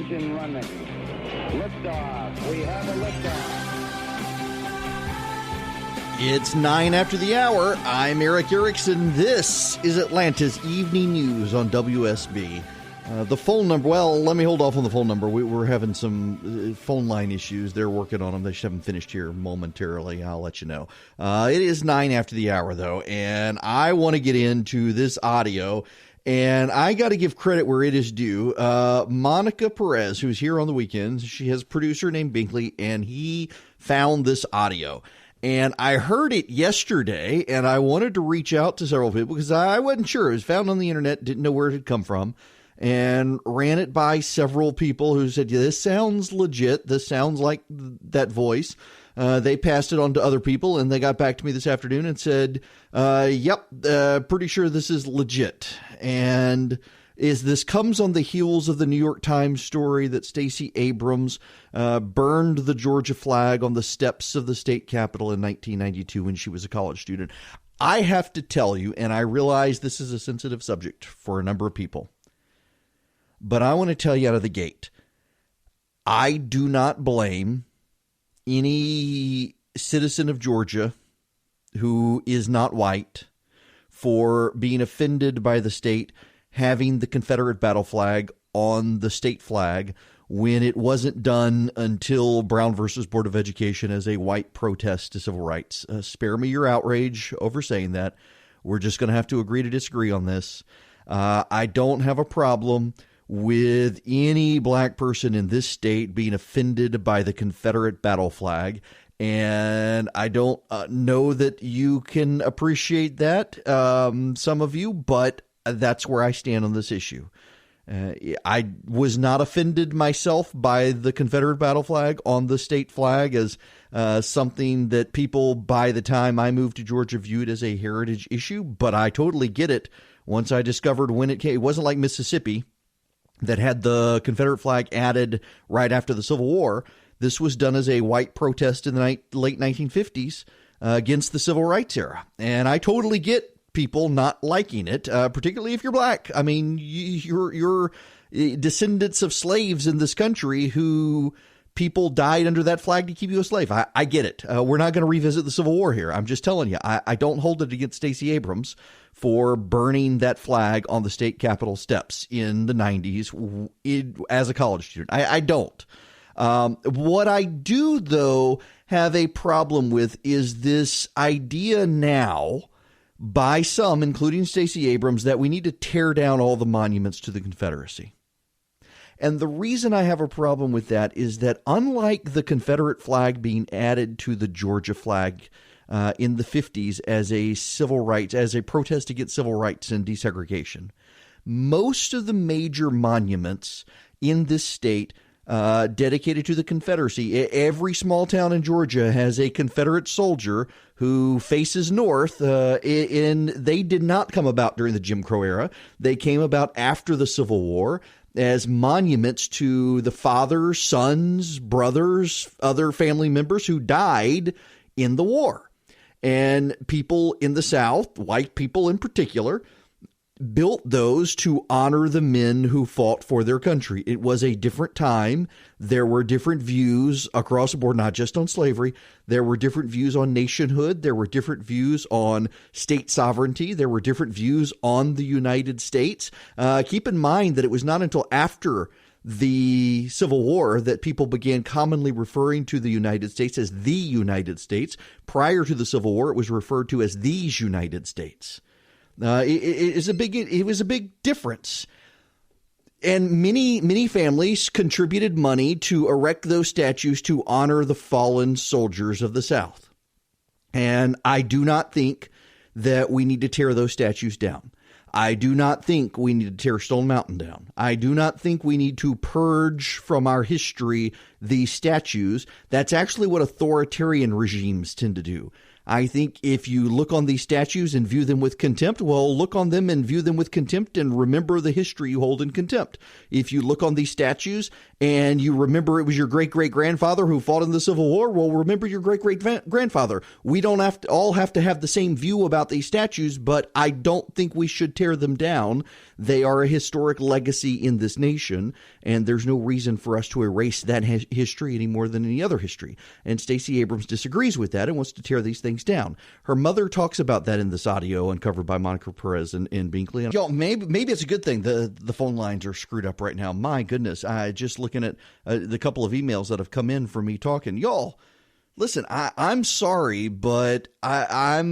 Engine running. Liftoff. We have a liftoff. It's 9 after the hour. I'm Eric Erickson. This is Atlanta's Evening News on WSB. The phone number, well, let me hold off on the phone number. We're having some phone line issues. They're working on them. They just haven't finished here momentarily. I'll let you know. It is 9 after the hour, though, and I want to get into this audio. And I got to give credit where it is due. Monica Perez, who's here on the weekends, she has a producer named Binkley, and he found this audio. And I heard it yesterday, and I wanted to reach out to several people because I wasn't sure. It was found on the internet, didn't know where it had come from, and ran it by several people who said, yeah, this sounds legit. This sounds like that voice. They passed it on to other people, and they got back to me this afternoon and said, yep, pretty sure this is legit. And this comes on the heels of the New York Times story that Stacey Abrams burned the Georgia flag on the steps of the state capitol in 1992 when she was a college student. I have to tell you, and I realize this is a sensitive subject for a number of people, but I want to tell you out of the gate, I do not blame any citizen of Georgia who is not white for being offended by the state having the Confederate battle flag on the state flag when it wasn't done until Brown versus Board of Education as a white protest to civil rights. Spare me your outrage over saying that. We're just going to have to agree to disagree on this. I don't have a problem with any black person in this state being offended by the Confederate battle flag. And I don't know that you can appreciate that, some of you, but that's where I stand on this issue. I was not offended myself by the Confederate battle flag on the state flag as something that people by the time I moved to Georgia viewed as a heritage issue, but I totally get it once I discovered when it came. It wasn't like Mississippi that had the Confederate flag added right after the Civil War. This was done as a white protest in the late 1950s against the Civil Rights era. And I totally get people not liking it, particularly if you're black. I mean, you're descendants of slaves in this country who people died under that flag to keep you a slave. I get it. We're not going to revisit the Civil War here. I'm just telling you, I don't hold it against Stacey Abrams for burning that flag on the state capitol steps in the 90s as a college student. I don't. What I do, though, have a problem with is this idea now by some, including Stacey Abrams, that we need to tear down all the monuments to the Confederacy. And the reason I have a problem with that is that unlike the Confederate flag being added to the Georgia flag in the 50s as a civil rights, as a protest against civil rights and desegregation, most of the major monuments in this state dedicated to the Confederacy. Every small town in Georgia has a Confederate soldier who faces north, and they did not come about during the Jim Crow era. They came about after the Civil War as monuments to the fathers, sons, brothers, other family members who died in the war. And people in the South, white people in particular, built those to honor the men who fought for their country. It was a different time. There were different views across the board, not just on slavery. There were different views on nationhood. There were different views on state sovereignty. There were different views on the United States. Keep in mind that it was not until after the Civil War that people began commonly referring to the United States as the United States. Prior to the Civil War, it was referred to as these United States. It was a big difference. And many families contributed money to erect those statues to honor the fallen soldiers of the South. And I do not think that we need to tear those statues down. I do not think we need to tear Stone Mountain down. I do not think we need to purge from our history these statues. That's actually what authoritarian regimes tend to do. I think if you look on these statues and view them with contempt, well, look on them and view them with contempt and remember the history you hold in contempt. If you look on these statues and you remember it was your great-great-grandfather who fought in the Civil War, well, remember your great-great-grandfather. We don't all have to have the same view about these statues, but I don't think we should tear them down. They are a historic legacy in this nation, and there's no reason for us to erase that history any more than any other history. And Stacey Abrams disagrees with that and wants to tear these things down. Her mother talks about that in this audio uncovered by Monica Perez and Binkley. And y'all, maybe it's a good thing the phone lines are screwed up right now. My goodness, I just looking at the couple of emails that have come in from me talking. Y'all, listen, I'm sorry, but I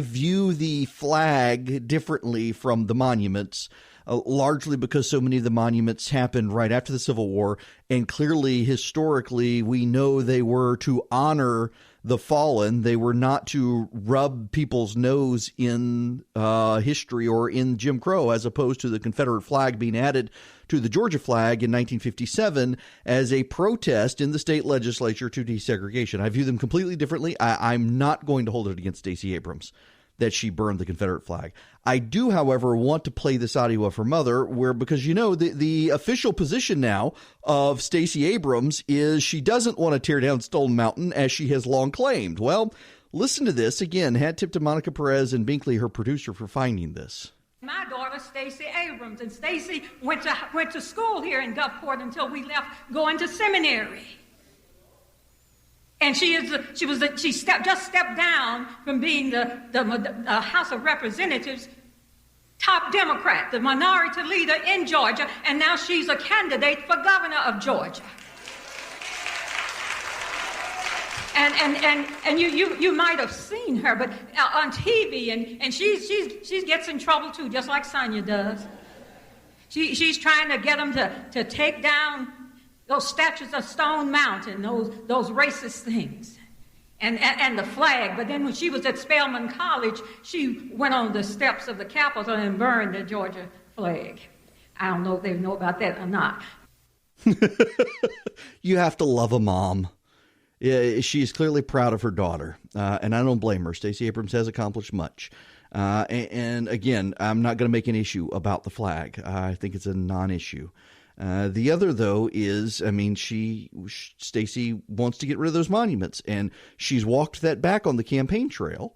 view the flag differently from the monuments. Largely because so many of the monuments happened right after the Civil War, and clearly, historically, we know they were to honor the fallen. They were not to rub people's nose in history or in Jim Crow, as opposed to the Confederate flag being added to the Georgia flag in 1957 as a protest in the state legislature to desegregation. I view them completely differently. I'm not going to hold it against Stacey Abrams that she burned the Confederate flag. I do, however, want to play this audio of her mother because, the official position now of Stacey Abrams is she doesn't want to tear down Stone Mountain as she has long claimed. Well, listen to this. Again, hat tip to Monica Perez and Binkley, her producer, for finding this. My daughter, Stacey Abrams, and Stacey went to school here in Gulfport until we left going to seminary. And she just stepped down from being the House of Representatives top Democrat, the minority leader in Georgia, and now she's a candidate for governor of Georgia. And you might have seen her, but on TV, and she gets in trouble too, just like Sonia does. She's trying to get them to take down those statues of Stone Mountain, those racist things, and the flag. But then when she was at Spelman College, she went on the steps of the Capitol and burned the Georgia flag. I don't know if they know about that or not. You have to love a mom. She's clearly proud of her daughter, and I don't blame her. Stacey Abrams has accomplished much. And again, I'm not going to make an issue about the flag. I think it's a non-issue. The other, though, is, Stacey wants to get rid of those monuments, and she's walked that back on the campaign trail.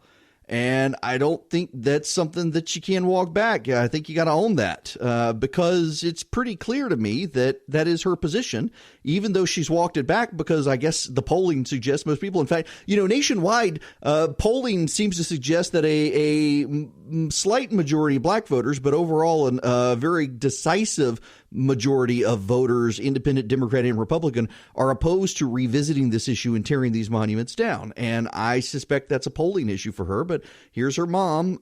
And I don't think that's something that you can walk back. I think you got to own that because it's pretty clear to me that that is her position, even though she's walked it back because I guess the polling suggests most people, in fact, nationwide, polling seems to suggest that a slight majority of black voters, but overall a very decisive majority of voters, independent, Democratic, and Republican, are opposed to revisiting this issue and tearing these monuments down. And I suspect that's a polling issue for her. But here's her mom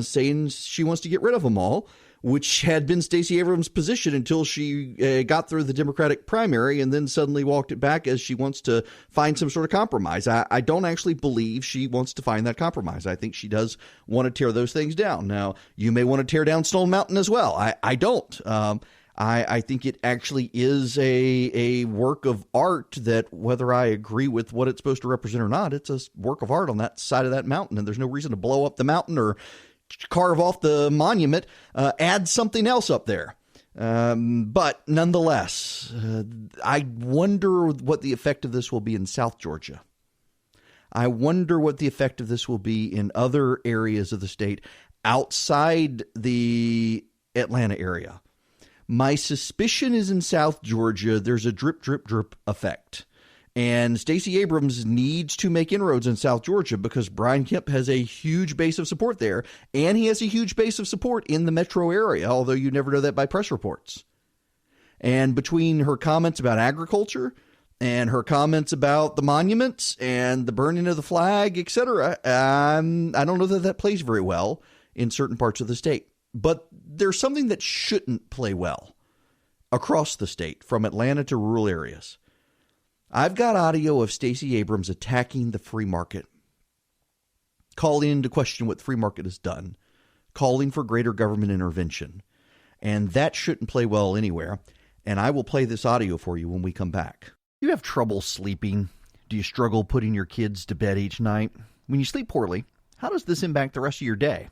saying she wants to get rid of them all, which had been Stacey Abrams' position until she got through the Democratic primary and then suddenly walked it back as she wants to find some sort of compromise. I don't actually believe she wants to find that compromise. I think she does want to tear those things down. Now, you may want to tear down Stone Mountain as well. I don't. I think it actually is a work of art that, whether I agree with what it's supposed to represent or not, it's a work of art on that side of that mountain, and there's no reason to blow up the mountain or carve off the monument, add something else up there. But nonetheless, I wonder what the effect of this will be in South Georgia. I wonder what the effect of this will be in other areas of the state outside the Atlanta area. My suspicion is in South Georgia, there's a drip, drip, drip effect. And Stacey Abrams needs to make inroads in South Georgia because Brian Kemp has a huge base of support there. And he has a huge base of support in the metro area, although you never know that by press reports. And between her comments about agriculture and her comments about the monuments and the burning of the flag, etc., I don't know that plays very well in certain parts of the state. But there's something that shouldn't play well across the state, from Atlanta to rural areas. I've got audio of Stacey Abrams attacking the free market, calling into question what the free market has done, calling for greater government intervention. And that shouldn't play well anywhere. And I will play this audio for you when we come back. You have trouble sleeping? Do you struggle putting your kids to bed each night? When you sleep poorly, how does this impact the rest of your day?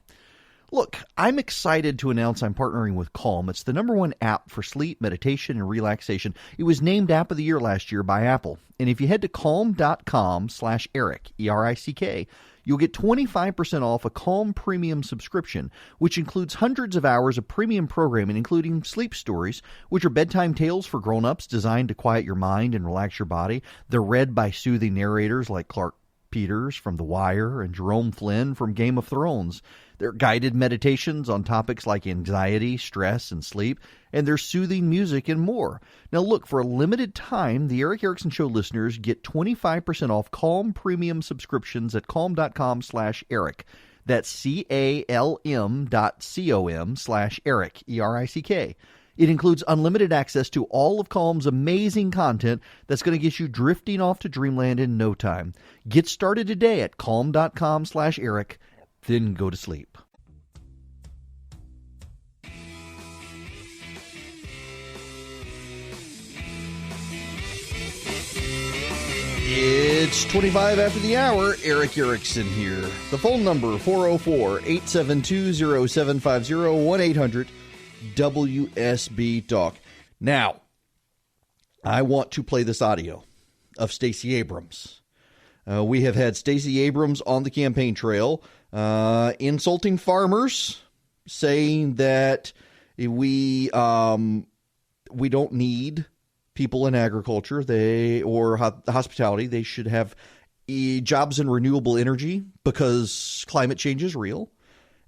Look, I'm excited to announce I'm partnering with Calm. It's the #1 app for sleep, meditation, and relaxation. It was named App of the Year last year by Apple. And if you head to calm.com/Eric, E-R-I-C-K, you'll get 25% off a Calm Premium subscription, which includes hundreds of hours of premium programming, including sleep stories, which are bedtime tales for grown-ups designed to quiet your mind and relax your body. They're read by soothing narrators like Clark Peters from The Wire and Jerome Flynn from Game of Thrones. They're guided meditations on topics like anxiety, stress, and sleep, and there's soothing music and more. Now look, for a limited time, the Eric Erickson Show listeners get 25% off Calm Premium subscriptions at calm.com/Eric. That's CALM.com/Eric, E-R-I-C-K. It includes unlimited access to all of Calm's amazing content that's going to get you drifting off to dreamland in no time. Get started today at calm.com/Eric, then go to sleep. It's 25 after the hour. Eric Erickson here. The phone number, 404-872-0750, 1-800-WSB-TALK. Now, I want to play this audio of Stacey Abrams. We have had Stacey Abrams on the campaign trail insulting farmers, saying that we don't need people in agriculture, or hospitality. They should have jobs in renewable energy because climate change is real.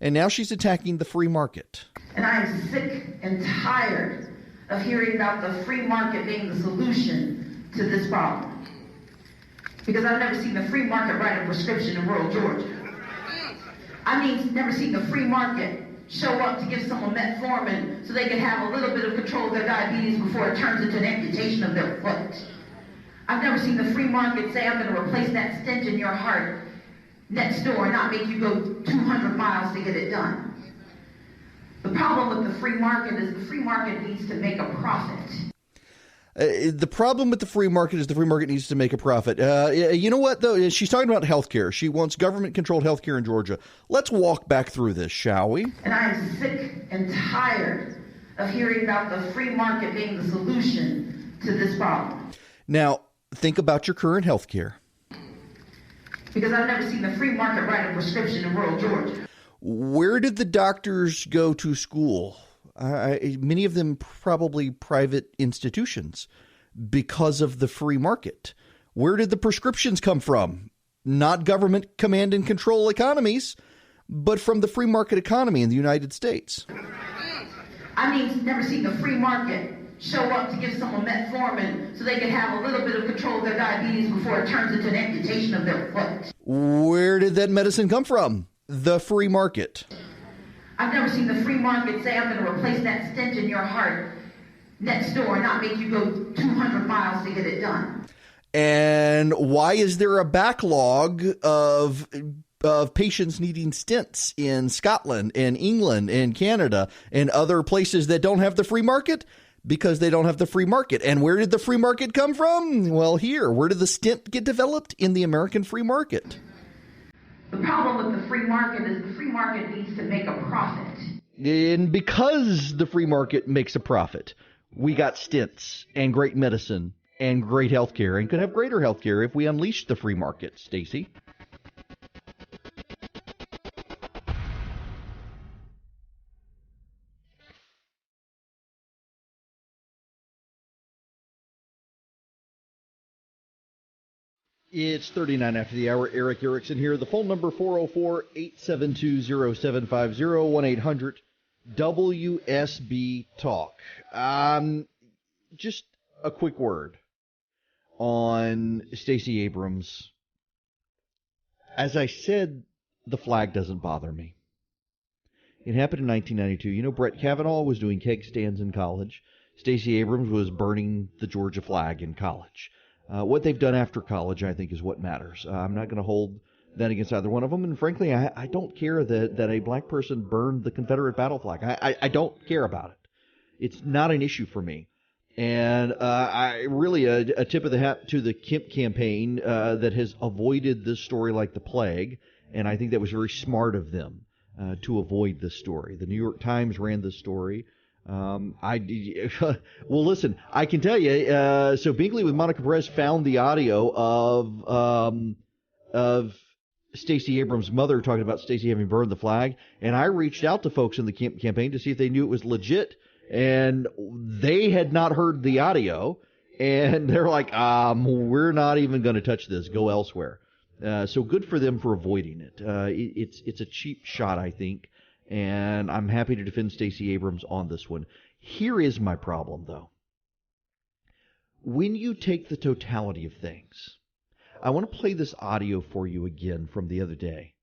And now she's attacking the free market. And I am sick and tired of hearing about the free market being the solution to this problem. Because I've never seen the free market write a prescription in rural Georgia. I mean, never seen the free market show up to give someone metformin so they can have a little bit of control of their diabetes before it turns into an amputation of their foot. I've never seen the free market say, I'm going to replace that stent in your heart next door and not make you go 200 miles to get it done. The problem with the free market is the free market needs to make a profit. The problem with the free market is the free market needs to make a profit. You know what, though? She's talking about health care. She wants government-controlled health care in Georgia. Let's walk back through this, shall we? And I am sick and tired of hearing about the free market being the solution to this problem. Now, think about your current health care. Because I've never seen the free market write a prescription in rural Georgia. Where did the doctors go to school? Many of them probably private institutions because of the free market. Where did the prescriptions come from? Not government command and control economies, but from the free market economy in the United States. I mean, never seen the free market show up to give someone metformin so they can have a little bit of control of their diabetes before it turns into an amputation of their foot. Where did that medicine come from? The free market. I've never seen the free market say, I'm going to replace that stent in your heart next door and not make you go 200 miles to get it done. And why is there a backlog of patients needing stents in Scotland and England and Canada and other places that don't have the free market? Because they don't have the free market. And where did the free market come from? Well, here. Where did the stent get developed? In the American free market. The problem with the free market is the free market needs to make a profit. And because the free market makes a profit, we got stents and great medicine and great health care, and could have greater health care if we unleash the free market, Stacey. It's 39 after the hour. Eric Erickson here. The phone number, 404-872-0750, 1-800-WSB-TALK. Just a quick word on Stacey Abrams. As I said, the flag doesn't bother me. It happened in 1992. You know, Brett Kavanaugh was doing keg stands in college. Stacey Abrams was burning the Georgia flag in college. What they've done after college, I think, is what matters. I'm not going to hold that against either one of them. And frankly, I don't care that a black person burned the Confederate battle flag. I don't care about it. It's not an issue for me. And I really a tip of the hat to the Kemp campaign that has avoided this story like the plague, and I think that was very smart of them to avoid this story. The New York Times ran this story. Well, listen, I can tell you. So Binkley with Monica Perez found the audio of Stacey Abrams' mother talking about Stacey having burned the flag, and I reached out to folks in the Kemp campaign to see if they knew it was legit. And they had not heard the audio, and they're like, we're not even going to touch this. Go elsewhere. So good for them for avoiding it. It's a cheap shot, I think, and I'm happy to defend Stacey Abrams on this one. Here is my problem, though. When you take the totality of things, I want to play this audio for you again from the other day.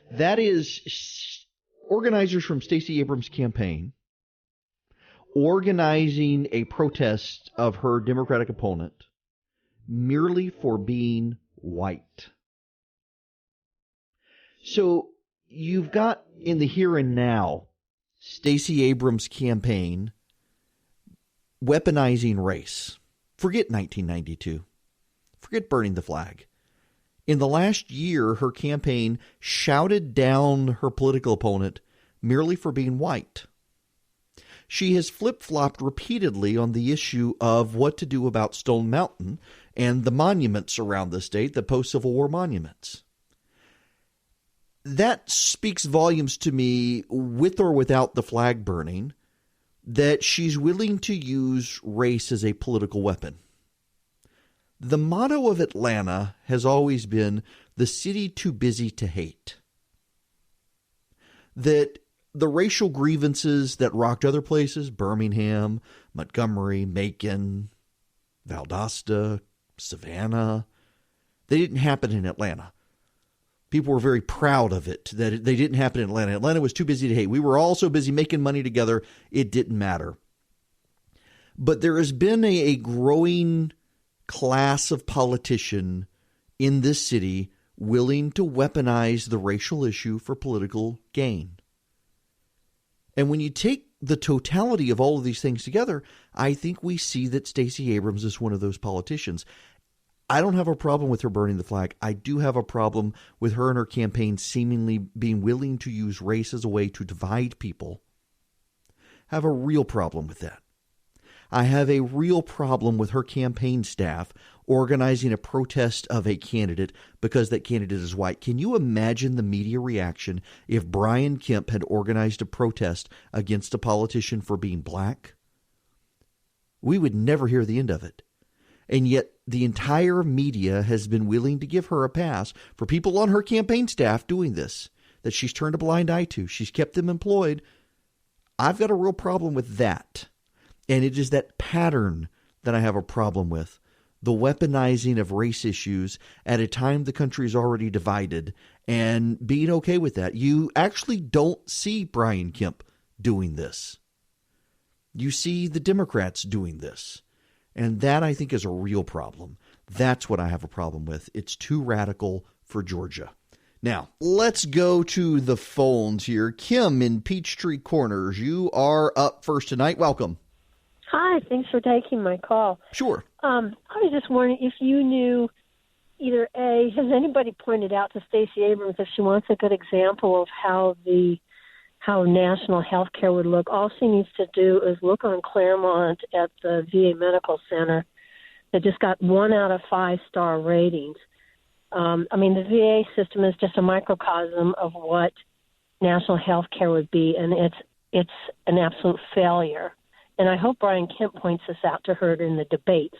That is organizers from Stacey Abrams' campaign organizing a protest of her Democratic opponent merely for being white. So you've got in the here and now Stacey Abrams' campaign weaponizing race. Forget 1992. Forget burning the flag. In the last year, her campaign shouted down her political opponent merely for being white. She has flip-flopped repeatedly on the issue of what to do about Stone Mountain and the monuments around the state, the post-Civil War monuments. That speaks volumes to me, with or without the flag burning, that she's willing to use race as a political weapon. The motto of Atlanta has always been the city too busy to hate. That the racial grievances that rocked other places, Birmingham, Montgomery, Macon, Valdosta, Savannah, they didn't happen in Atlanta. People were very proud of it, that they didn't happen in Atlanta. Atlanta was too busy to hate. We were all so busy making money together, it didn't matter. But there has been a growing class of politician in this city willing to weaponize the racial issue for political gain. And when you take the totality of all of these things together, I think we see that Stacey Abrams is one of those politicians. I don't have a problem with her burning the flag. I do have a problem with her and her campaign seemingly being willing to use race as a way to divide people. I have a real problem with that. I have a real problem with her campaign staff organizing a protest of a candidate because that candidate is white. Can you imagine the media reaction if Brian Kemp had organized a protest against a politician for being black? We would never hear the end of it. And yet the entire media has been willing to give her a pass for people on her campaign staff doing this, that she's turned a blind eye to. She's kept them employed. I've got a real problem with that. And it is that pattern that I have a problem with, the weaponizing of race issues at a time the country is already divided and being okay with that. You actually don't see Brian Kemp doing this. You see the Democrats doing this. And that, I think, is a real problem. That's what I have a problem with. It's too radical for Georgia. Now, let's go to the phones here. Kim in Peachtree Corners, you are up first tonight. Welcome. Hi, thanks for taking my call. Sure. I was just wondering if you knew either A, has anybody pointed out to Stacey Abrams if she wants a good example of how national health care would look? All she needs to do is look on Claremont at the VA Medical Center that just got 1 out of 5-star ratings. The VA system is just a microcosm of what national health care would be, and it's an absolute failure. And I hope Brian Kemp points this out to her in the debates.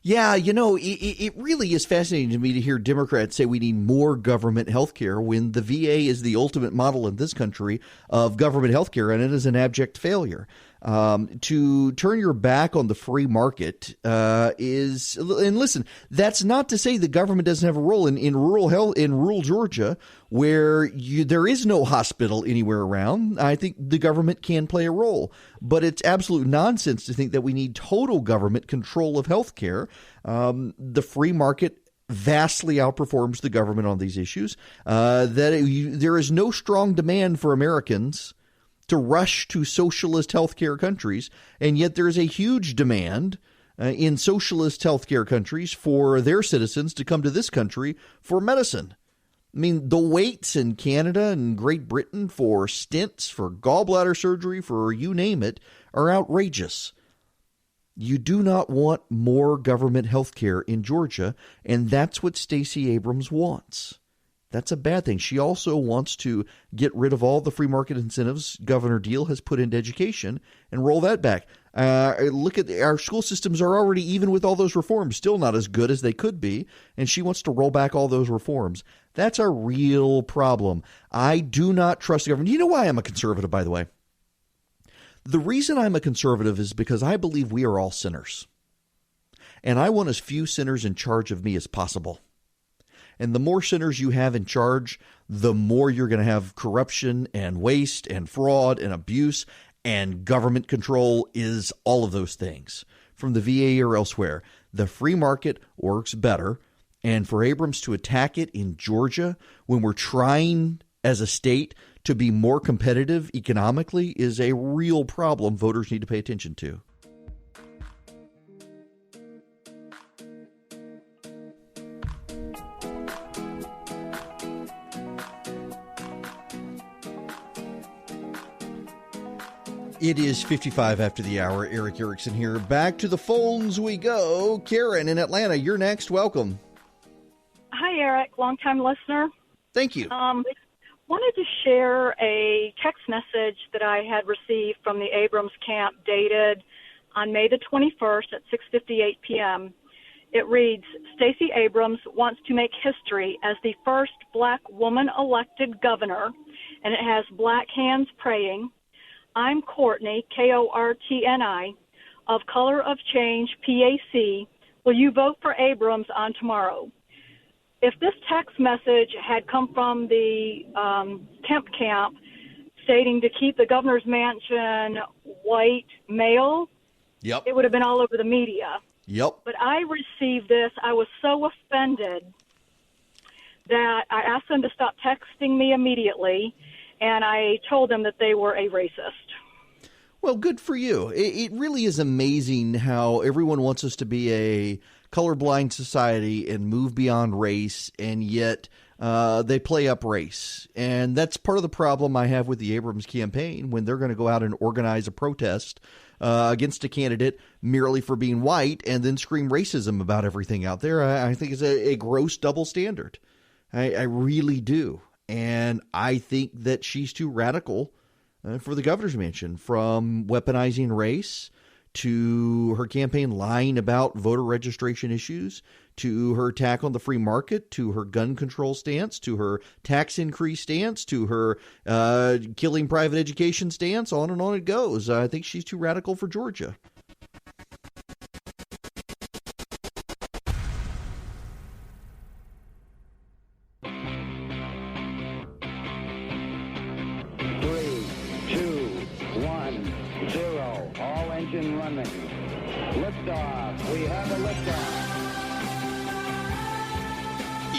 Yeah, it really is fascinating to me to hear Democrats say we need more government health care when the VA is the ultimate model in this country of government health care, and it is an abject failure. To turn your back on the free market is, and listen, that's not to say the government doesn't have a role in rural health, in rural Georgia, where there is no hospital anywhere around. I think the government can play a role, but it's absolute nonsense to think that we need total government control of health care. The free market vastly outperforms the government on these issues, there is no strong demand for Americans to rush to socialist healthcare countries, and yet there is a huge demand in socialist healthcare countries for their citizens to come to this country for medicine. I mean, the waits in Canada and Great Britain for stents, for gallbladder surgery, for you name it, are outrageous. You do not want more government health care in Georgia, and that's what Stacey Abrams wants. That's a bad thing. She also wants to get rid of all the free market incentives Governor Deal has put into education and roll that back. Look at our school systems are already, even with all those reforms, still not as good as they could be, and she wants to roll back all those reforms. That's a real problem. I do not trust the government. You know why I'm a conservative, by the way? The reason I'm a conservative is because I believe we are all sinners, and I want as few sinners in charge of me as possible. And the more sinners you have in charge, the more you're going to have corruption and waste and fraud and abuse, and government control is all of those things. From the VA or elsewhere, the free market works better. And for Abrams to attack it in Georgia when we're trying as a state to be more competitive economically is a real problem voters need to pay attention to. It is 55 after the hour. Eric Erickson here. Back to the phones we go. Karen in Atlanta, you're next. Welcome. Hi, Eric. Longtime listener. Thank you. Wanted to share a text message that I had received from the Abrams camp dated on May the 21st at 6:58 p.m. It reads, Stacey Abrams wants to make history as the first black woman elected governor, and it has black hands praying. I'm Courtney, Kortni, of Color of Change, PAC. Will you vote for Abrams on tomorrow? If this text message had come from the Kemp camp stating to keep the governor's mansion white male, it would have been all over the media. Yep. But I received this. I was so offended that I asked them to stop texting me immediately, and I told them that they were a racist. Well, good for you. It really is amazing how everyone wants us to be a colorblind society and move beyond race, and yet they play up race. And that's part of the problem I have with the Abrams campaign when they're going to go out and organize a protest against a candidate merely for being white and then scream racism about everything out there. I think it's a gross double standard. I really do. And I think that she's too radical for the governor's mansion, from weaponizing race to her campaign lying about voter registration issues, to her attack on the free market, to her gun control stance, to her tax increase stance, to her killing private education stance, on and on it goes. I think she's too radical for Georgia. Running. Liftoff. We have a liftoff.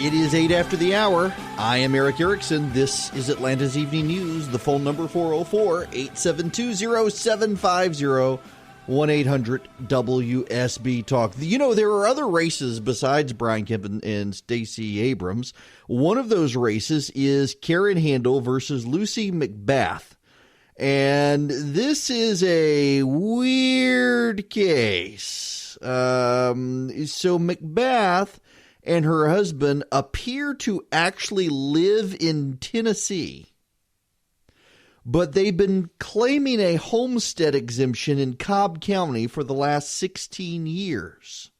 It is 8 after the hour. I am Eric Erickson. This is Atlanta's Evening News. The phone number 404-872-0750, 1-800-WSB Talk. You know, there are other races besides Brian Kemp and Stacey Abrams. One of those races is Karen Handel versus Lucy McBath. And this is a weird case. So McBath and her husband appear to actually live in Tennessee, but they've been claiming a homestead exemption in Cobb County for the last 16 years.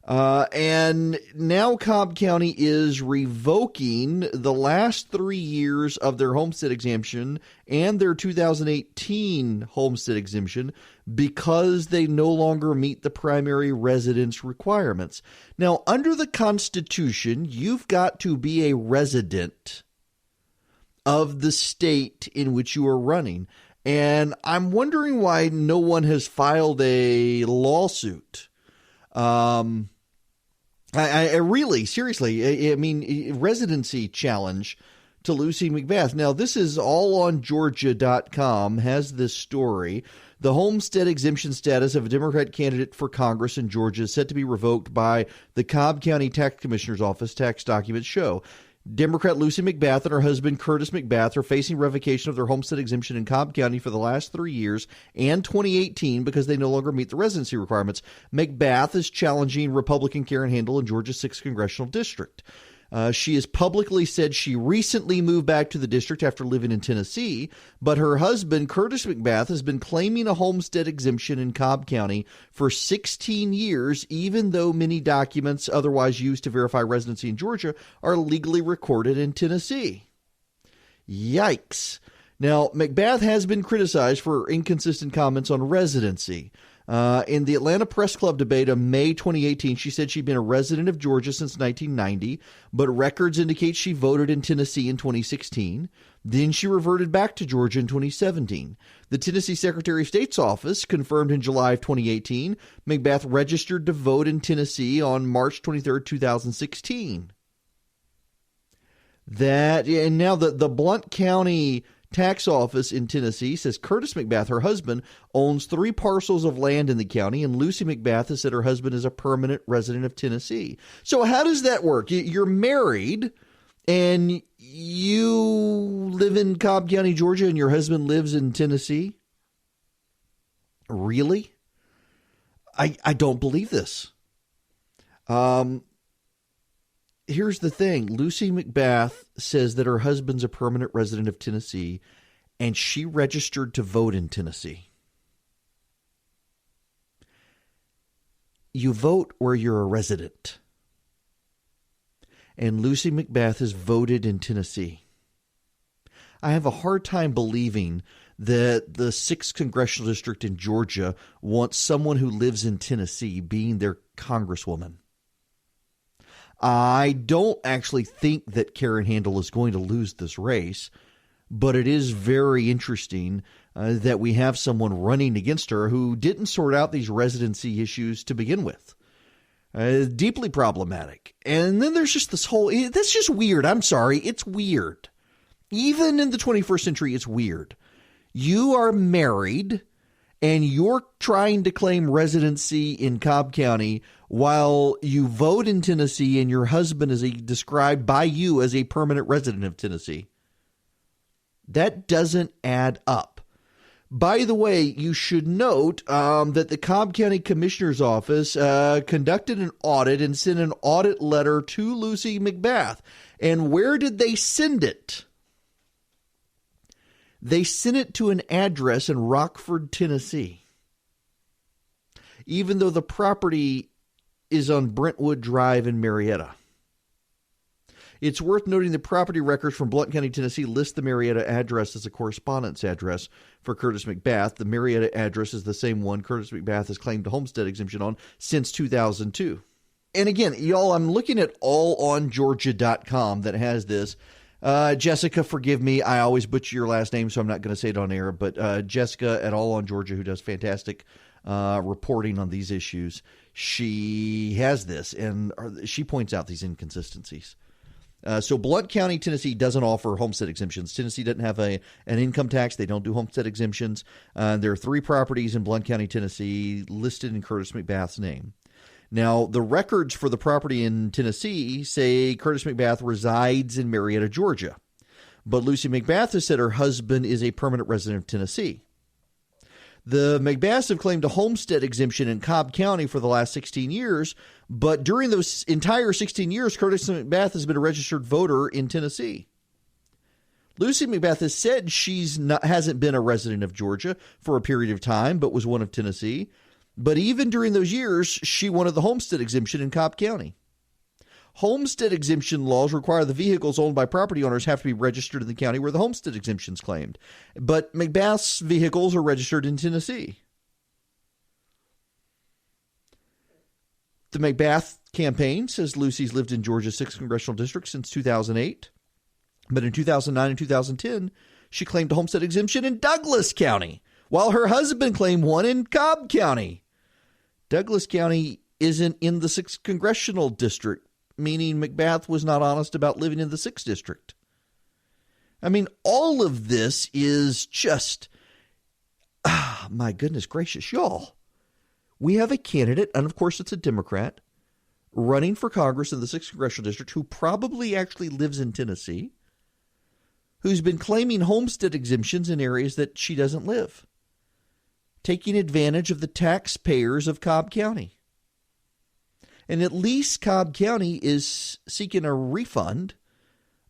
And now Cobb County is revoking the last 3 years of their homestead exemption and their 2018 homestead exemption because they no longer meet the primary residence requirements. Now, under the Constitution, you've got to be a resident of the state in which you are running. And I'm wondering why no one has filed a lawsuit. I really, seriously, I mean, residency challenge to Lucy McBath. Now, this is allongeorgia.com, has this story. The homestead exemption status of a Democrat candidate for Congress in Georgia is set to be revoked by the Cobb County Tax Commissioner's Office, tax documents show. Democrat Lucy McBath and her husband Curtis McBath are facing revocation of their homestead exemption in Cobb County for the last 3 years and 2018 because they no longer meet the residency requirements. McBath is challenging Republican Karen Handel in Georgia's 6th congressional district. She has publicly said she recently moved back to the district after living in Tennessee, but her husband, Curtis McBath, has been claiming a homestead exemption in Cobb County for 16 years, even though many documents otherwise used to verify residency in Georgia are legally recorded in Tennessee. Yikes. Now, McBath has been criticized for inconsistent comments on residency. In the Atlanta Press Club debate of May 2018, she said she'd been a resident of Georgia since 1990, but records indicate she voted in Tennessee in 2016. Then she reverted back to Georgia in 2017. The Tennessee Secretary of State's office confirmed in July of 2018 McBath registered to vote in Tennessee on March 23, 2016. And now the Blount County Tax Office in Tennessee says Curtis McBath, her husband, owns 3 parcels of land in the county, and Lucy McBath has said her husband is a permanent resident of Tennessee. So how does that work? You're married, and you live in Cobb County, Georgia, and your husband lives in Tennessee? Really? I don't believe this. Here's the thing. Lucy McBath says that her husband's a permanent resident of Tennessee, and she registered to vote in Tennessee. You vote where you're a resident. And Lucy McBath has voted in Tennessee. I have a hard time believing that the 6th congressional district in Georgia wants someone who lives in Tennessee being their congresswoman. I don't actually think that Karen Handel is going to lose this race, but it is very interesting that we have someone running against her who didn't sort out these residency issues to begin with. Deeply problematic. And then there's just this whole, that's just weird. I'm sorry. It's weird. Even in the 21st century, it's weird. You are married and you're trying to claim residency in Cobb County while you vote in Tennessee and your husband is described by you as a permanent resident of Tennessee. That doesn't add up. By the way, you should note that the Cobb County Commissioner's Office conducted an audit and sent an audit letter to Lucy McBath. And where did they send it? They sent it to an address in Rockford, Tennessee, even though the property is on Brentwood Drive in Marietta. It's worth noting the property records from Blount County, Tennessee list the Marietta address as a correspondence address for Curtis McBath. The Marietta address is the same one Curtis McBath has claimed a homestead exemption on since 2002. And again, y'all, I'm looking at allongeorgia.com that has this. Jessica, forgive me. I always butcher your last name, so I'm not going to say it on air. But Jessica at All on Georgia, who does fantastic reporting on these issues, she has this, and she points out these inconsistencies. So Blount County, Tennessee doesn't offer homestead exemptions. Tennessee doesn't have an income tax. They don't do homestead exemptions. There are 3 properties in Blount County, Tennessee listed in Curtis McBath's name. Now, the records for the property in Tennessee say Curtis McBath resides in Marietta, Georgia. But Lucy McBath has said her husband is a permanent resident of Tennessee. The McBaths have claimed a homestead exemption in Cobb County for the last 16 years, but during those entire 16 years, Curtis McBath has been a registered voter in Tennessee. Lucy McBath has said hasn't been a resident of Georgia for a period of time, but was one of Tennessee. But even during those years, she wanted the homestead exemption in Cobb County. Homestead exemption laws require the vehicles owned by property owners have to be registered in the county where the homestead exemption is claimed. But McBath's vehicles are registered in Tennessee. The McBath campaign says Lucy's lived in Georgia's 6th congressional district since 2008. But in 2009 and 2010, she claimed a homestead exemption in Douglas County, while her husband claimed one in Cobb County. Douglas County isn't in the 6th congressional district, meaning McBath was not honest about living in the 6th district. I mean, all of this is just, my goodness gracious, y'all. We have a candidate, and of course it's a Democrat, running for Congress in the 6th congressional district who probably actually lives in Tennessee, who's been claiming homestead exemptions in areas that she doesn't live, taking advantage of the taxpayers of Cobb County. And at least Cobb County is seeking a refund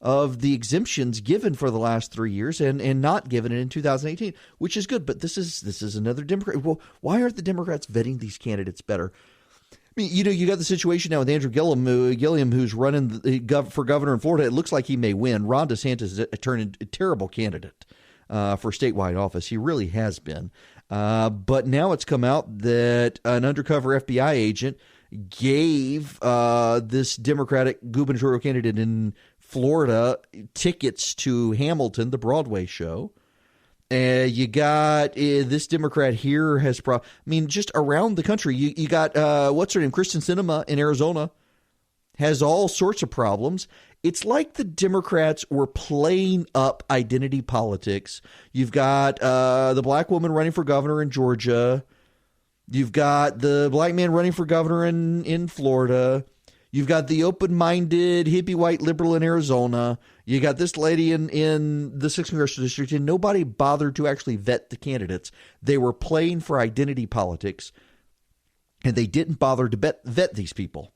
of the exemptions given for the last 3 years and not given it in 2018, which is good. But this is another Democrat. Well, why aren't the Democrats vetting these candidates better? I mean, you got the situation now with Andrew Gilliam, who's running for governor in Florida. It looks like he may win. Ron DeSantis has turned into a terrible candidate for statewide office. He really has been. But now it's come out that an undercover FBI agent gave this Democratic gubernatorial candidate in Florida tickets to Hamilton, the Broadway show. You got this Democrat here has, just around the country, you got, what's her name, Kristen Sinema in Arizona, has all sorts of problems. It's like the Democrats were playing up identity politics. You've got the black woman running for governor in Georgia. You've got the black man running for governor in Florida. You've got the open-minded hippie white liberal in Arizona. You got this lady in the 6th congressional district, and nobody bothered to actually vet the candidates. They were playing for identity politics, and they didn't bother to vet these people.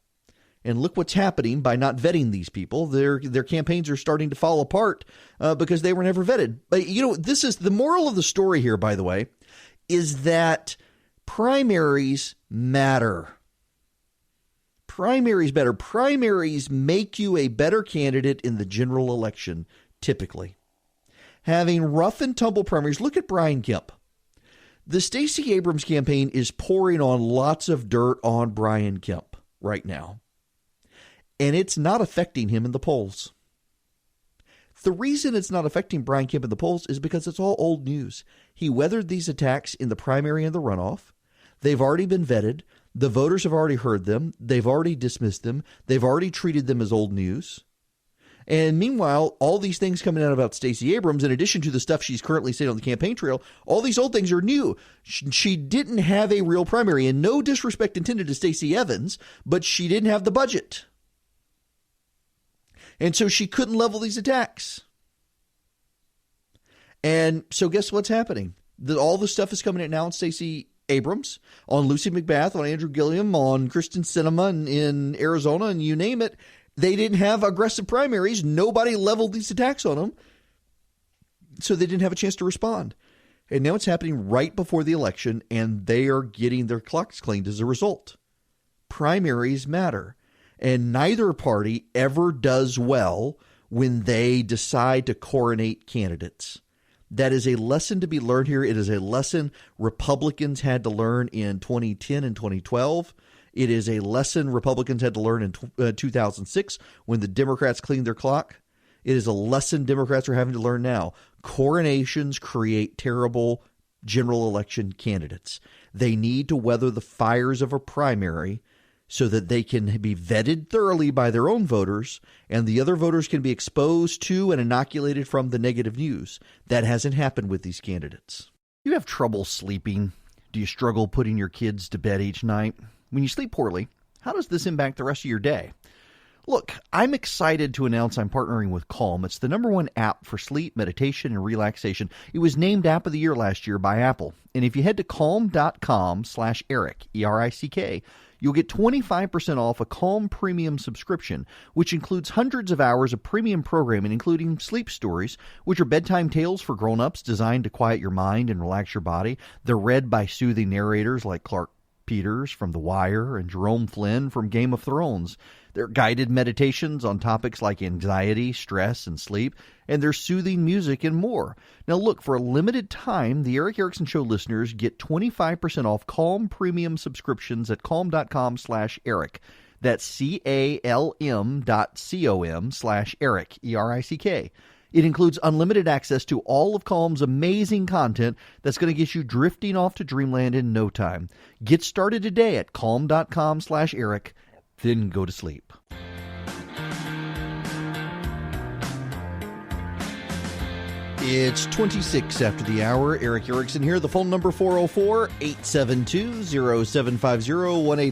And look what's happening by not vetting these people. Their campaigns are starting to fall apart because they were never vetted. But, this is the moral of the story here, by the way, is that primaries matter. Primaries matter. Primaries make you a better candidate in the general election, typically. Having rough and tumble primaries, look at Brian Kemp. The Stacey Abrams campaign is pouring on lots of dirt on Brian Kemp right now. And it's not affecting him in the polls. The reason it's not affecting Brian Kemp in the polls is because it's all old news. He weathered these attacks in the primary and the runoff. They've already been vetted. The voters have already heard them. They've already dismissed them. They've already treated them as old news. And meanwhile, all these things coming out about Stacey Abrams, in addition to the stuff she's currently saying on the campaign trail, all these old things are new. She didn't have a real primary, and no disrespect intended to Stacey Evans, but she didn't have the budget. And so she couldn't level these attacks. And so guess what's happening? All the stuff is coming out now on Stacey Abrams, on Lucy McBath, on Andrew Gilliam, on Kristen Sinema in Arizona, and you name it. They didn't have aggressive primaries. Nobody leveled these attacks on them. So they didn't have a chance to respond. And now it's happening right before the election, and they are getting their clocks cleaned as a result. Primaries matter. And neither party ever does well when they decide to coronate candidates. That is a lesson to be learned here. It is a lesson Republicans had to learn in 2010 and 2012. It is a lesson Republicans had to learn in 2006 when the Democrats cleaned their clock. It is a lesson Democrats are having to learn now. Coronations create terrible general election candidates. They need to weather the fires of a primary so that they can be vetted thoroughly by their own voters, and the other voters can be exposed to and inoculated from the negative news. That hasn't happened with these candidates. You have trouble sleeping? Do you struggle putting your kids to bed each night? When you sleep poorly, how does this impact the rest of your day? Look, I'm excited to announce I'm partnering with Calm. It's the #1 app for sleep, meditation, and relaxation. It was named App of the Year last year by Apple. And if you head to calm.com/Eric, E-R-I-C-K, you'll get 25% off a Calm Premium subscription, which includes hundreds of hours of premium programming, including sleep stories, which are bedtime tales for grown-ups designed to quiet your mind and relax your body. They're read by soothing narrators like Clark Peters from The Wire and Jerome Flynn from Game of Thrones. They're guided meditations on topics like anxiety, stress, and sleep, and there's soothing music and more. Now look, for a limited time, the Eric Erickson Show listeners get 25% off Calm Premium subscriptions at calm.com/Eric. That's CALM.com/Eric, E-R-I-C-K. It includes unlimited access to all of Calm's amazing content that's going to get you drifting off to dreamland in no time. Get started today at calm.com/Eric, then go to sleep. It's 26 after the hour. Eric Erickson here. The phone number 404-872-0750,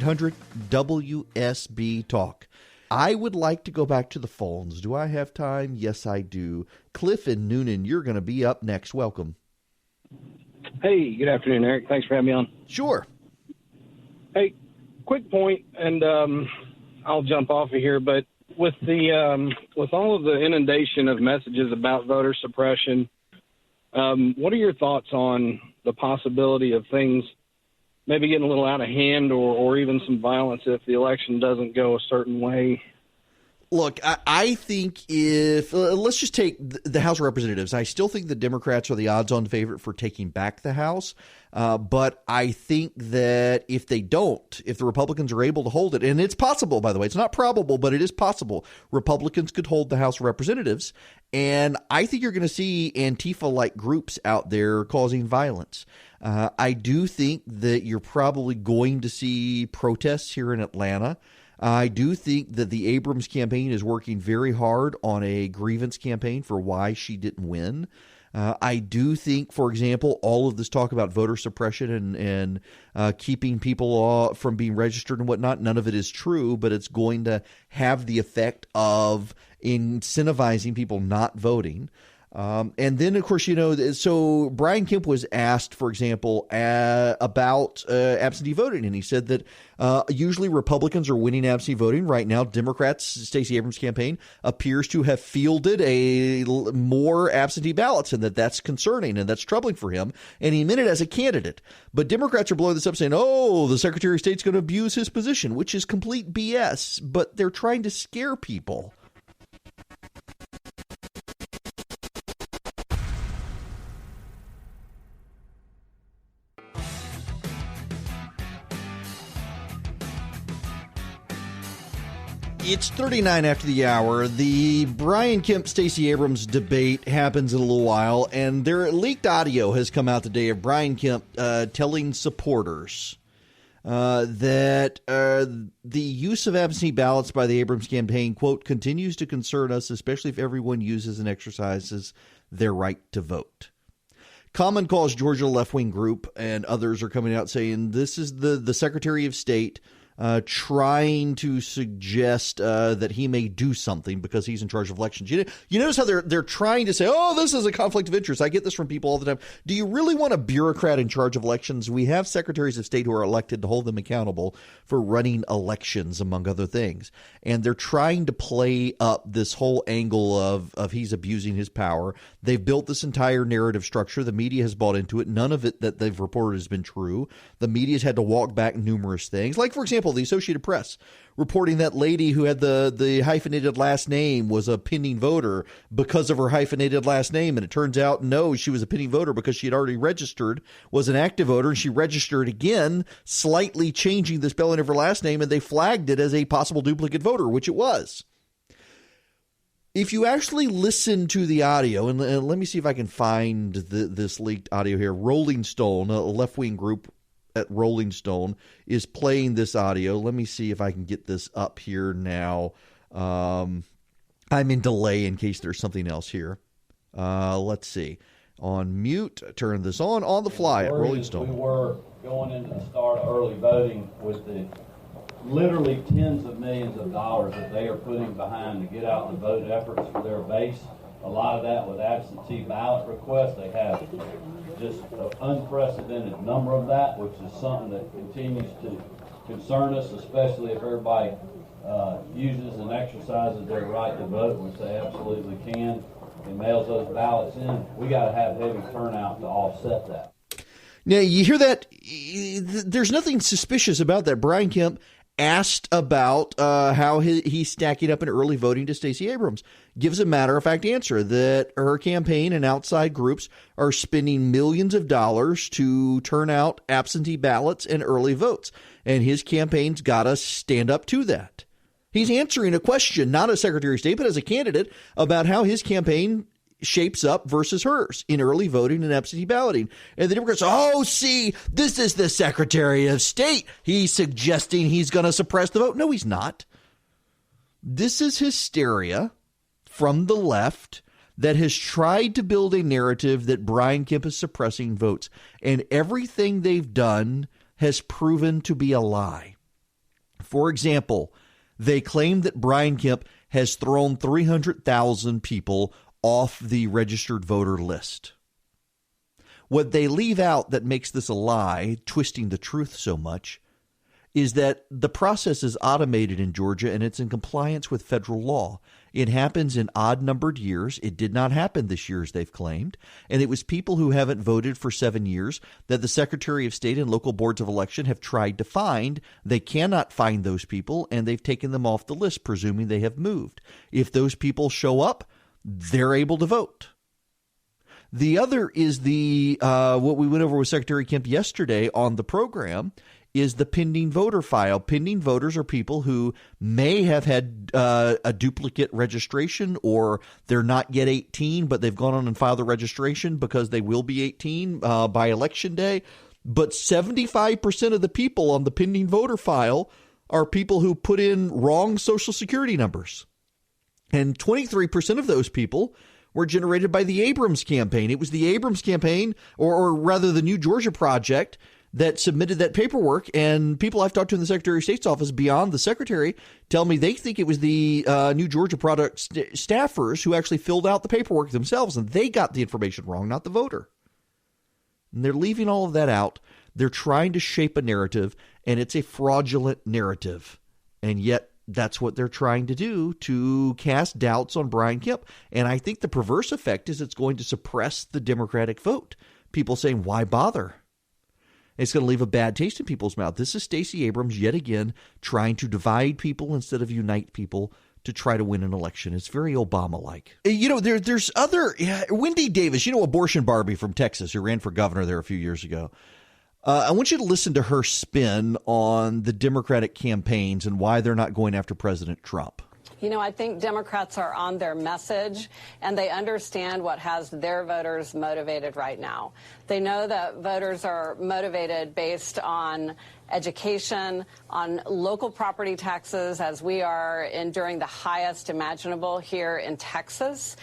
1-800-WSB-TALK. I would like to go back to the phones. Do I have time? Yes, I do. Cliff and Noonan, you're going to be up next. Welcome. Hey, good afternoon, Eric. Thanks for having me on. Sure. Hey, quick point, and I'll jump off of here, but with all of the inundation of messages about voter suppression, what are your thoughts on the possibility of things maybe getting a little out of hand or even some violence if the election doesn't go a certain way? Look, I think if let's just take the House of Representatives. I still think the Democrats are the odds-on favorite for taking back the House. But I think that if the Republicans are able to hold it, and it's possible, by the way, it's not probable, but it is possible, Republicans could hold the House of Representatives. And I think you're going to see Antifa-like groups out there causing violence. I do think that you're probably going to see protests here in Atlanta. I do think that the Abrams campaign is working very hard on a grievance campaign for why she didn't win. I do think, for example, all of this talk about voter suppression and keeping people from being registered and whatnot, none of it is true, but it's going to have the effect of incentivizing people not voting. And then, of course, so Brian Kemp was asked, for example, about absentee voting, and he said that usually Republicans are winning absentee voting. Right now, Democrats, Stacey Abrams' campaign, appears to have fielded more absentee ballots, and that's concerning and that's troubling for him. And he meant it as a candidate. But Democrats are blowing this up saying, oh, the Secretary of State's going to abuse his position, which is complete BS. But they're trying to scare people. It's 39 after the hour. The Brian Kemp, Stacey Abrams debate happens in a little while, and their leaked audio has come out today of Brian Kemp telling supporters that the use of absentee ballots by the Abrams campaign, quote, continues to concern us, especially if everyone uses and exercises their right to vote. Common Cause Georgia left-wing group and others are coming out saying this is the Secretary of State trying to suggest that he may do something because he's in charge of elections. You notice how they're trying to say, oh, this is a conflict of interest. I get this from people all the time. Do you really want a bureaucrat in charge of elections? We have secretaries of state who are elected to hold them accountable for running elections, among other things. And they're trying to play up this whole angle of he's abusing his power. They've built this entire narrative structure. The media has bought into it. None of it that they've reported has been true. The media's had to walk back numerous things. Like, for example, the Associated Press reporting that lady who had the hyphenated last name was a pending voter because of her hyphenated last name. And it turns out, no, she was a pending voter because she had already registered, was an active voter, and she registered again, slightly changing the spelling of her last name, and they flagged it as a possible duplicate voter, which it was. If you actually listen to the audio, and let me see if I can find this leaked audio here. Rolling Stone, a left-wing group at Rolling Stone, is playing this audio. Let me see if I can get this up here now. I'm in delay in case there's something else here. Let's see. On mute, turn this on the fly at Rolling Stone. We were going into the start of early voting with the literally tens of millions of dollars that they are putting behind to get out the vote efforts for their base. A lot of that with absentee ballot requests. They have just an unprecedented number of that, which is something that continues to concern us, especially if everybody uses and exercises their right to vote, which they absolutely can, and mails those ballots in. We got to have heavy turnout to offset that. Now, you hear that? There's nothing suspicious about that. Brian Kemp asked about how he's stacking up in early voting to Stacey Abrams. Gives a matter-of-fact answer that her campaign and outside groups are spending millions of dollars to turn out absentee ballots and early votes. And his campaign's got to stand up to that. He's answering a question, not as Secretary of State, but as a candidate, about how his campaign shapes up versus hers in early voting and absentee balloting. And the Democrats, oh, see, this is the Secretary of State. He's suggesting he's going to suppress the vote. No, he's not. This is hysteria from the left that has tried to build a narrative that Brian Kemp is suppressing votes. And everything they've done has proven to be a lie. For example, they claim that Brian Kemp has thrown 300,000 people off the registered voter list. What they leave out that makes this a lie, twisting the truth so much, is that the process is automated in Georgia and it's in compliance with federal law. It happens in odd-numbered years. It did not happen this year, as they've claimed. And it was people who haven't voted for 7 years that the Secretary of State and local boards of election have tried to find. They cannot find those people, and they've taken them off the list, presuming they have moved. If those people show up, they're able to vote. The other is the what we went over with Secretary Kemp yesterday on the program is the pending voter file. Pending voters are people who may have had a duplicate registration, or they're not yet 18, but they've gone on and filed the registration because they will be 18 by Election Day. But 75% of the people on the pending voter file are people who put in wrong Social Security numbers. And 23% of those people were generated by the Abrams campaign. It was the Abrams campaign, or rather the New Georgia Project, that submitted that paperwork. And people I've talked to in the Secretary of State's office beyond the Secretary tell me they think it was the New Georgia Project staffers who actually filled out the paperwork themselves, and they got the information wrong, not the voter. And they're leaving all of that out. They're trying to shape a narrative, and it's a fraudulent narrative. And yet that's what they're trying to do, to cast doubts on Brian Kemp. And I think the perverse effect is it's going to suppress the Democratic vote. People saying, why bother? It's going to leave a bad taste in people's mouth. This is Stacey Abrams yet again trying to divide people instead of unite people to try to win an election. It's very Obama-like. You know, there's other Wendy Davis, abortion Barbie from Texas, who ran for governor there a few years ago. I want you to listen to her spin on the Democratic campaigns and why they're not going after President Trump. I think Democrats are on their message, and they understand what has their voters motivated right now. They know that voters are motivated based on education, on local property taxes, as we are enduring the highest imaginable here in Texas.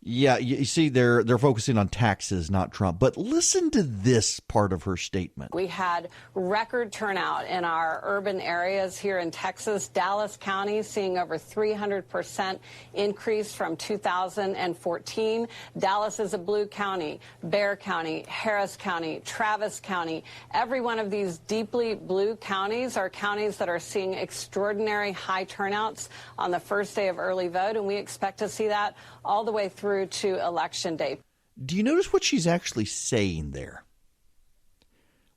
Yeah, you see, they're focusing on taxes, not Trump. But listen to this part of her statement. We had record turnout in our urban areas here in Texas. Dallas County seeing over 300% increase from 2014. Dallas is a blue county. Bexar County, Harris County, Travis County. Every one of these deeply blue counties are counties that are seeing extraordinary high turnouts on the first day of early vote, and we expect to see that all the way through to Election Day. Do you notice what she's actually saying there?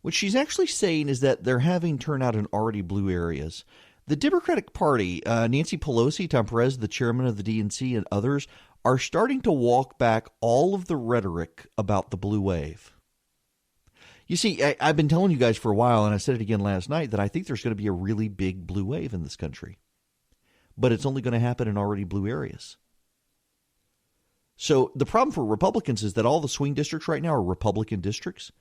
What she's actually saying is that they're having turnout in already blue areas. The Democratic Party, Nancy Pelosi, Tom Perez, the chairman of the DNC, and others are starting to walk back all of the rhetoric about the blue wave. You see, I've been telling you guys for a while, and I said it again last night, that I think there's going to be a really big blue wave in this country. But it's only going to happen in already blue areas. So the problem for Republicans is that all the swing districts right now are Republican districts.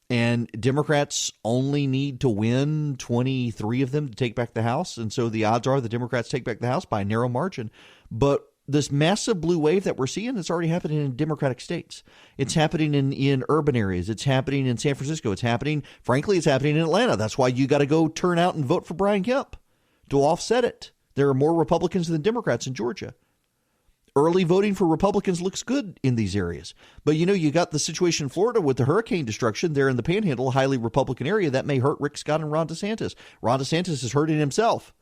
And Democrats only need to win 23 of them to take back the House. And so the odds are the Democrats take back the House by a narrow margin. But this massive blue wave that we're seeing, it's already happening in Democratic states. It's happening in urban areas. It's happening in San Francisco. It's happening in Atlanta. That's why you got to go turn out and vote for Brian Kemp to offset it. There are more Republicans than Democrats in Georgia. Early voting for Republicans looks good in these areas. But, you got the situation in Florida with the hurricane destruction there in the Panhandle, a highly Republican area. That may hurt Rick Scott and Ron DeSantis. Ron DeSantis is hurting himself.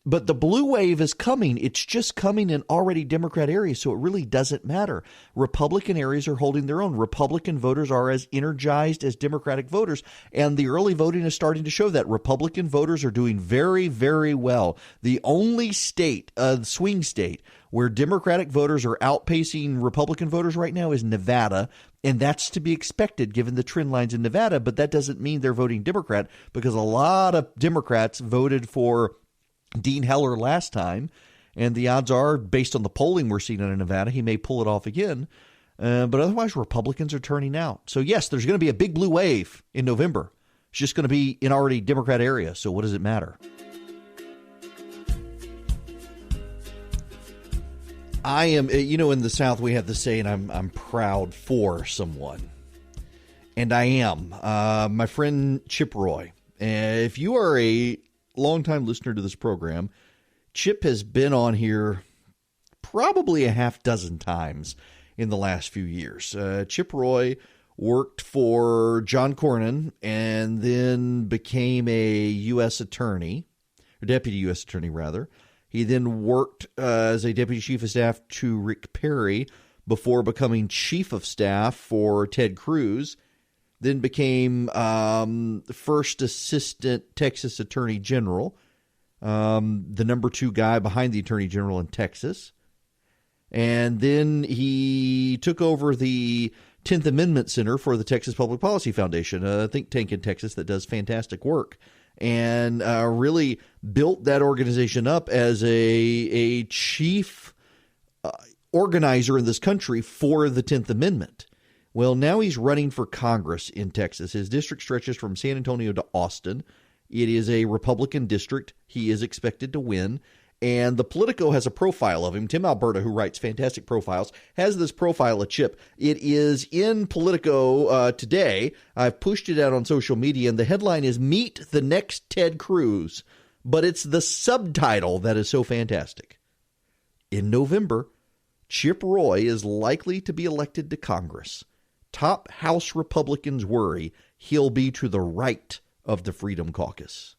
But the blue wave is coming. It's just coming in already Democrat areas, so it really doesn't matter. Republican areas are holding their own. Republican voters are as energized as Democratic voters, and the early voting is starting to show that Republican voters are doing very, very well. The only state, swing state, where Democratic voters are outpacing Republican voters right now is Nevada, and that's to be expected given the trend lines in Nevada, but that doesn't mean they're voting Democrat, because a lot of Democrats voted for Dean Heller last time, And the odds are, based on the polling we're seeing in Nevada, he may pull it off again. But otherwise, Republicans are turning out. So, yes, there's going to be a big blue wave in November. It's just going to be in already Democrat area. So what does it matter? I am, in the South, we have the saying, I'm proud for someone. And I am. My friend Chip Roy. If you are a longtime listener to this program, Chip has been on here probably a half dozen times in the last few years. Chip Roy worked for John Cornyn and then became a U.S. attorney, or deputy U.S. attorney, rather. He then worked as a deputy chief of staff to Rick Perry before becoming chief of staff for Ted Cruz, then became first assistant Texas attorney general, the number 2 guy behind the attorney general in Texas. And then he took over the 10th Amendment Center for the Texas Public Policy Foundation, a think tank in Texas that does fantastic work, and really built that organization up as a chief organizer in this country for the 10th Amendment. Well, now he's running for Congress in Texas. His district stretches from San Antonio to Austin. It is a Republican district. He is expected to win. And the Politico has a profile of him. Tim Alberta, who writes fantastic profiles, has this profile of Chip. It is in Politico today. I've pushed it out on social media, and the headline is Meet the Next Ted Cruz. But it's the subtitle that is so fantastic. In November, Chip Roy is likely to be elected to Congress. Top House Republicans worry he'll be to the right of the Freedom Caucus.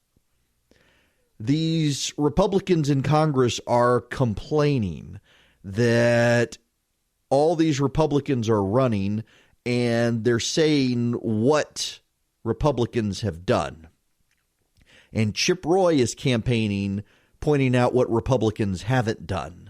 These Republicans in Congress are complaining that all these Republicans are running and they're saying what Republicans have done. And Chip Roy is campaigning, pointing out what Republicans haven't done.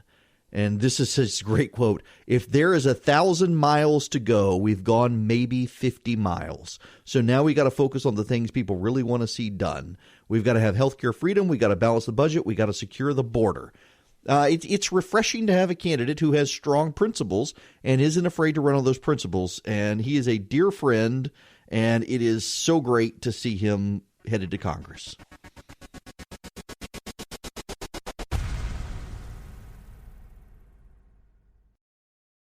And this is his great quote: "If there is 1,000 miles to go, we've gone maybe 50 miles. So now we got to focus on the things people really want to see done. We've got to have healthcare freedom. We got to balance the budget. We got to secure the border." It's refreshing to have a candidate who has strong principles and isn't afraid to run on those principles. And he is a dear friend, and it is so great to see him headed to Congress.